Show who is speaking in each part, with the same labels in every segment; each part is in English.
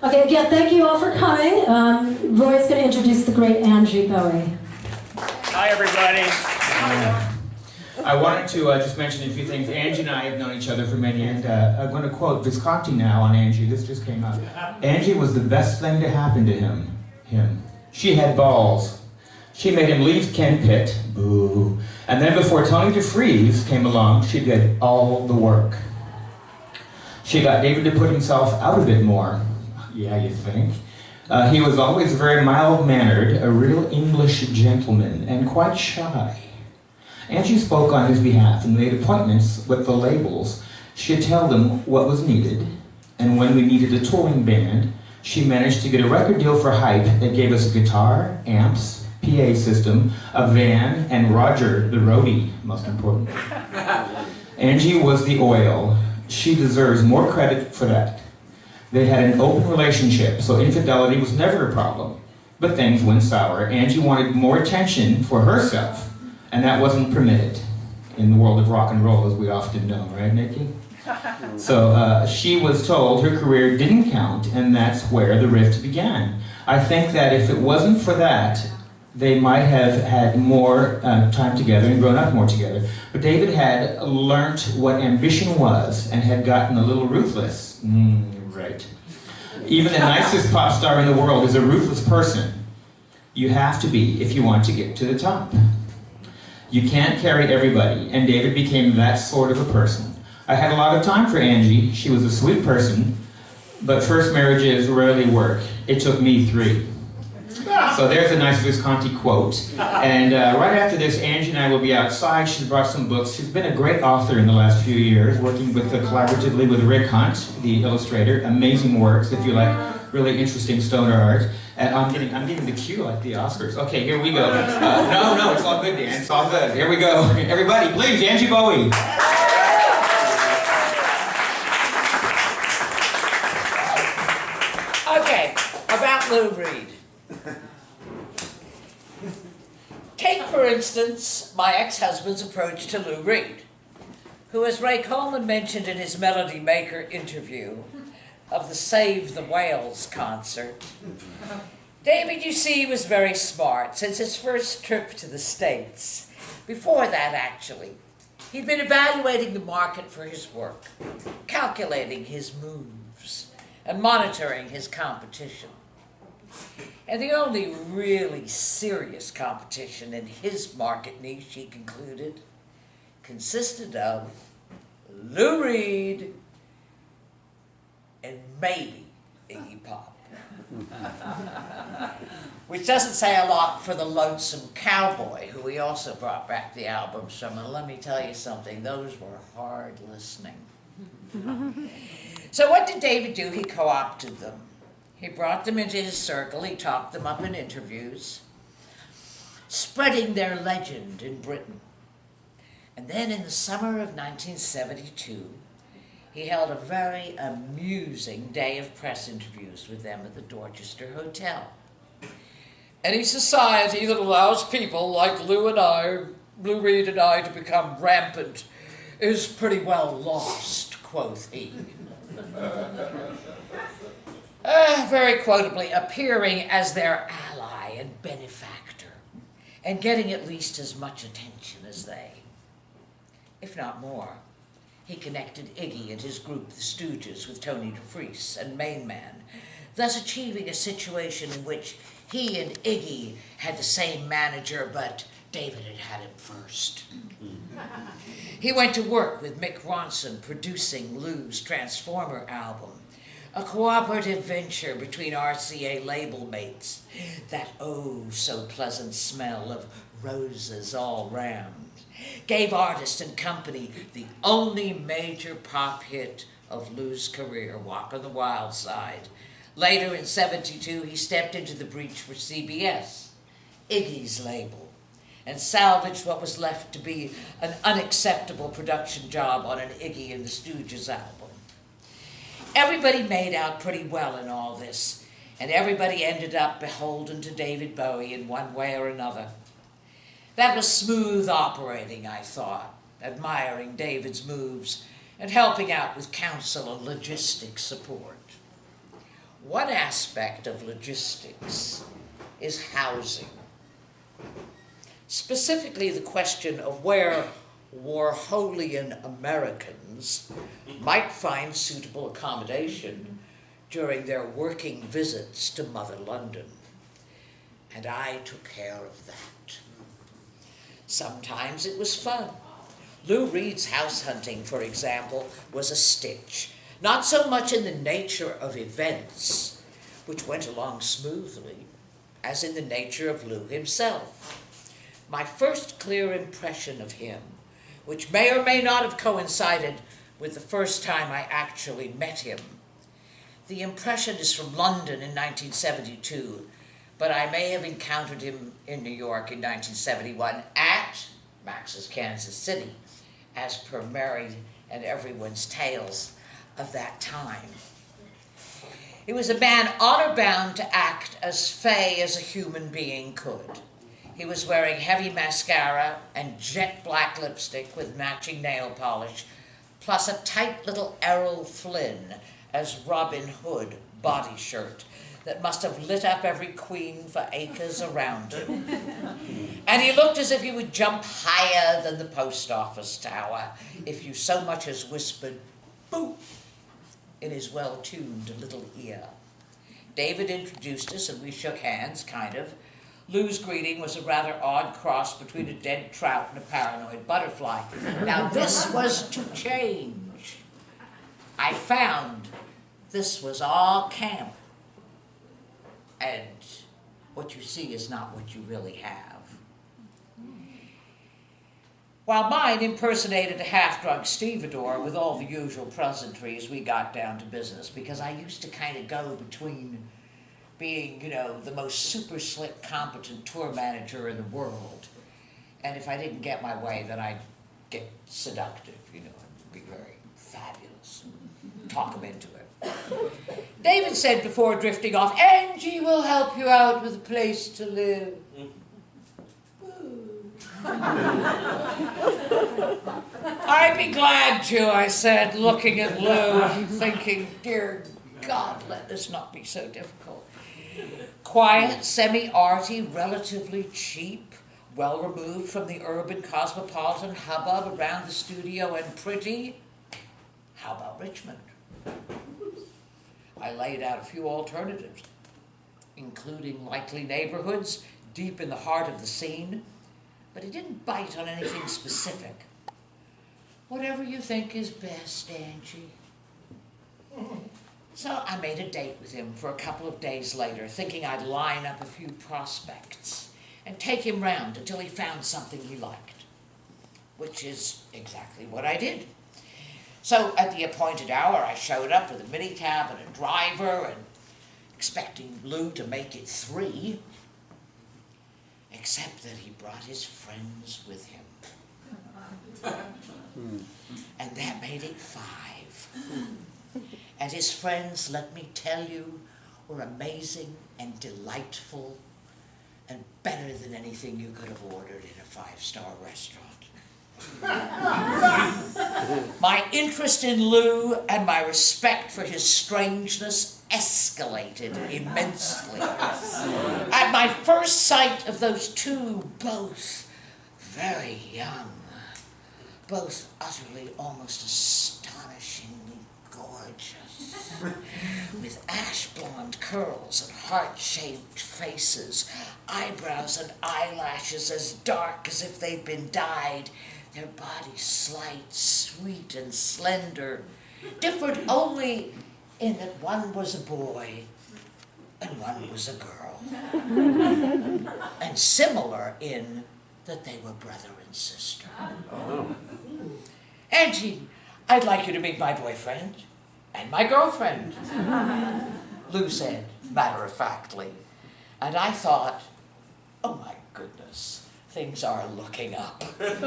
Speaker 1: Okay, again, thank you all for coming. Roy's going to introduce the great Angie Bowie.
Speaker 2: Hi, everybody. I wanted to just mention a few things. Angie and I have known each other for many years. I'm going to quote Visconti now on Angie. This just came out. Angie was the best thing to happen to him. She had balls. She made him leave Ken Pitt. Boo. And then before Tony DeFries came along, she did all the work. She got David to put himself out a bit more. Yeah, you think? He was always very mild-mannered, a real English gentleman, and quite shy. Angie spoke on his behalf and made appointments with the labels. She'd tell them what was needed, and when we needed a touring band, she managed to get a record deal for Hype that gave us a guitar, amps, PA system, a van, and Roger, the roadie, most important. Angie was the oil. She deserves more credit for that. They had an open relationship, so infidelity was never a problem. But things went sour. Angie wanted more attention for herself, and that wasn't permitted in the world of rock and roll, as we often know, right, Nikki? So she was told her career didn't count, and that's where the rift began. I think that if it wasn't for that, they might have had more time together and grown up more together. But David had learnt what ambition was and had gotten a little ruthless. Right. Even the nicest pop star in the world is a ruthless person. You have to be if you want to get to the top. You can't carry everybody, and David became that sort of a person. I had a lot of time for Angie. She was a sweet person, but first marriages rarely work. It took me 3. So there's a nice Visconti quote. And right after this, Angie and I will be outside. She's brought some books. She's been a great author in the last few years, working with collaboratively with Rick Hunt, the illustrator. Amazing works if you like really interesting stoner art. And I'm getting the cue like the Oscars. Okay, here we go. No, it's all good, Dan. It's all good. Here we go. Everybody, please, Angie Bowie.
Speaker 3: Okay, about Lou Reed. Take, for instance, my ex-husband's approach to Lou Reed, who, as Ray Coleman mentioned in his Melody Maker interview of the Save the Whales concert, David, you see, was very smart since his first trip to the States. Before that, actually, he'd been evaluating the market for his work, calculating his moves, and monitoring his competition. And the only really serious competition in his market niche, he concluded, consisted of Lou Reed and maybe Iggy Pop. Which doesn't say a lot for the Lonesome Cowboy, who he also brought back the albums from. And let me tell you something, those were hard listening. So what did David do? He co-opted them. He brought them into his circle, he talked them up in interviews, spreading their legend in Britain. And then in the summer of 1972, he held a very amusing day of press interviews with them at the Dorchester Hotel. Any society that allows people like Lou Reed and I, to become rampant is pretty well lost, quoth he. Very quotably, appearing as their ally and benefactor, and getting at least as much attention as they, if not more. He connected Iggy and his group, the Stooges, with Tony DeFries and Main Man, thus achieving a situation in which he and Iggy had the same manager, but David had him first. He went to work with Mick Ronson, producing Lou's Transformer album, a cooperative venture between RCA label mates, that oh-so-pleasant smell of roses all round, gave artist and company the only major pop hit of Lou's career, Walk on the Wild Side. Later in '72, he stepped into the breach for CBS, Iggy's label, and salvaged what was left to be an unacceptable production job on an Iggy and the Stooges album. Everybody made out pretty well in all this, and everybody ended up beholden to David Bowie in one way or another. That was smooth operating, I thought, admiring David's moves and helping out with counsel and logistic support. One aspect of logistics is housing. Specifically, the question of where Warholian Americans might find suitable accommodation during their working visits to Mother London. And I took care of that. Sometimes it was fun. Lou Reed's house hunting, for example, was a stitch, not so much in the nature of events, which went along smoothly, as in the nature of Lou himself. My first clear impression of him, which may or may not have coincided with the first time I actually met him. The impression is from London in 1972, but I may have encountered him in New York in 1971 at Max's Kansas City, as per Married and Everyone's Tales of that time. He was a man honor-bound to act as fey as a human being could. He was wearing heavy mascara and jet black lipstick with matching nail polish, plus a tight little Errol Flynn as Robin Hood body shirt that must have lit up every queen for acres around him. And he looked as if he would jump higher than the post office tower if you so much as whispered, "Boo," in his well-tuned little ear. David introduced us and we shook hands, kind of. Lou's greeting was a rather odd cross between a dead trout and a paranoid butterfly. Now this was to change. I found this was all camp. And what you see is not what you really have. While mine impersonated a half-drunk stevedore with all the usual pleasantries, we got down to business, because I used to kind of go between being, the most super slick, competent tour manager in the world. And if I didn't get my way, then I'd get seductive, and be very fabulous and talk them into it. David said before drifting off, "Angie will help you out with a place to live." "I'd be glad to," I said, looking at Lou, thinking, dear God, let this not be so difficult. Quiet, semi-arty, relatively cheap, well removed from the urban cosmopolitan hubbub around the studio, and pretty. How about Richmond? I laid out a few alternatives, including likely neighborhoods deep in the heart of the scene, but he didn't bite on anything specific. "Whatever you think is best, Angie." So I made a date with him for a couple of days later, thinking I'd line up a few prospects and take him round until he found something he liked, which is exactly what I did. So at the appointed hour, I showed up with a minicab and a driver, and expecting Lou to make it 3, except that he brought his friends with him. And that made it 5. And his friends, let me tell you, were amazing and delightful and better than anything you could have ordered in a 5-star restaurant. My interest in Lou and my respect for his strangeness escalated immensely. At my first sight of those two, both very young, both utterly almost astonishingly gorgeous, with ash blonde curls and heart-shaped faces, eyebrows and eyelashes as dark as if they'd been dyed, their bodies slight, sweet, and slender, differed only in that one was a boy and one was a girl, and similar in that they were brother and sister. "Angie, I'd like you to meet my boyfriend and my girlfriend," Lou said, matter-of-factly. And I thought, oh my goodness, things are looking up. "Well,"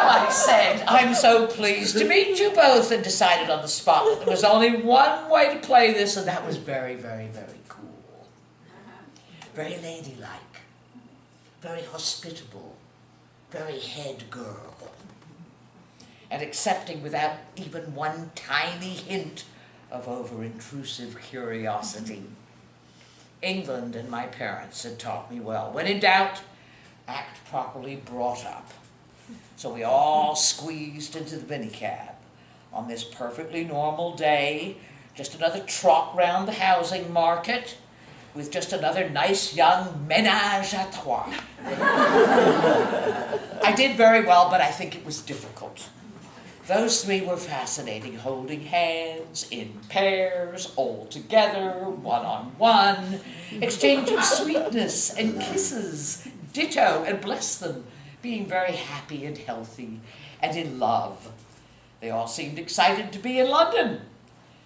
Speaker 3: I said, "I'm so pleased to meet you both," and decided on the spot that there was only one way to play this, and that was very, very, very cool. Very ladylike, very hospitable, very head girl, and accepting without even one tiny hint of over-intrusive curiosity. England and my parents had taught me well. When in doubt, act properly brought up. So we all squeezed into the minicab on this perfectly normal day, just another trot round the housing market, with just another nice young ménage à trois. I did very well, but I think it was difficult. Those three were fascinating, holding hands, in pairs, all together, one-on-one, exchanging sweetness and kisses, ditto, and bless them, being very happy and healthy and in love. They all seemed excited to be in London,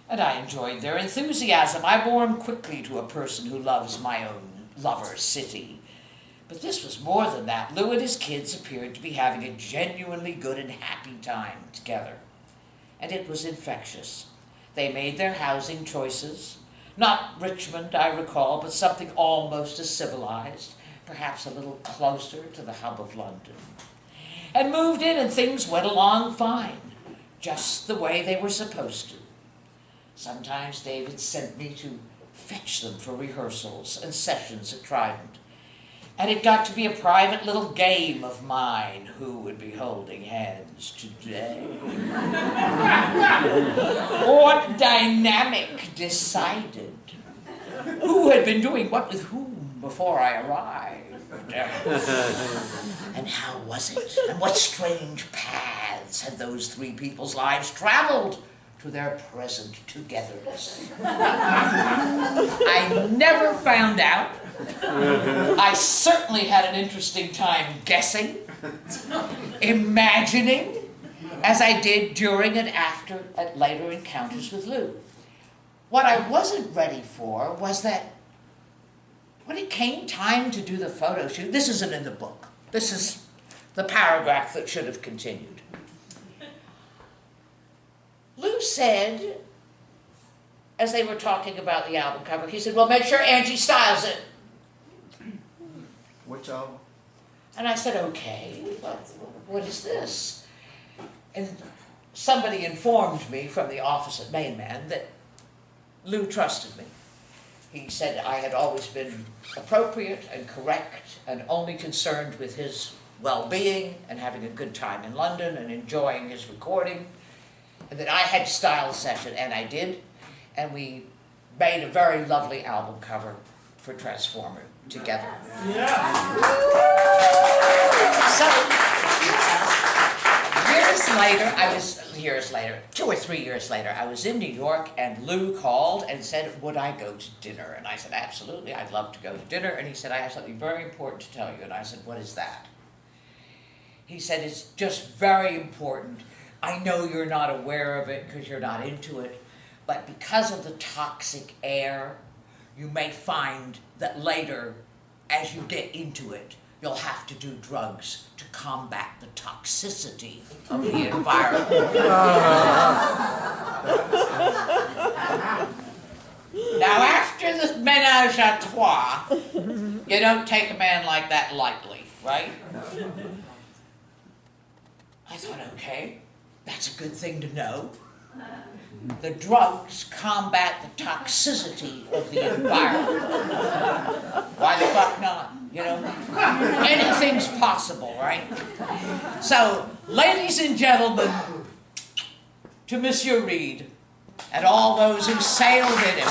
Speaker 3: and I enjoyed their enthusiasm. I warmed quickly to a person who loves my own lover's city. But this was more than that. Lou and his kids appeared to be having a genuinely good and happy time together. And it was infectious. They made their housing choices. Not Richmond, I recall, but something almost as civilized, perhaps a little closer to the hub of London. And moved in, and things went along fine, just the way they were supposed to. Sometimes David sent me to fetch them for rehearsals and sessions at Trident. And it got to be a private little game of mine, who would be holding hands today. What dynamic decided? Who had been doing what with whom before I arrived? And how was it? And what strange paths had those three people's lives traveled to their present togetherness? I never found out. I certainly had an interesting time guessing, imagining, as I did during and after at later encounters with Lou. What I wasn't ready for was that when it came time to do the photo shoot, this isn't in the book, this is the paragraph that should have continued. Lou said, as they were talking about the album cover, he said, well, make sure Angie styles it.
Speaker 4: Which album?
Speaker 3: And I said, okay, well, what is this? And somebody informed me from the office at Mainman that Lou trusted me. He said I had always been appropriate and correct and only concerned with his well-being and having a good time in London and enjoying his recording, and that I had to style a session, and I did, and we made a very lovely album cover for Transformer together. Yeah. So, years later, 2 or 3 years later, I was in New York, and Lou called and said, would I go to dinner? And I said, absolutely, I'd love to go to dinner. And he said, I have something very important to tell you. And I said, what is that? He said, it's just very important. I know you're not aware of it because you're not into it, but because of the toxic air, you may find that later, as you get into it, you'll have to do drugs to combat the toxicity of the environment. Now, after the ménage à trois, you don't take a man like that lightly, right? I thought, okay, that's a good thing to know. The drugs combat the toxicity of the environment. Why the fuck not? You know? Anything's possible, right? So, ladies and gentlemen, to Monsieur Reed and all those who sailed in him,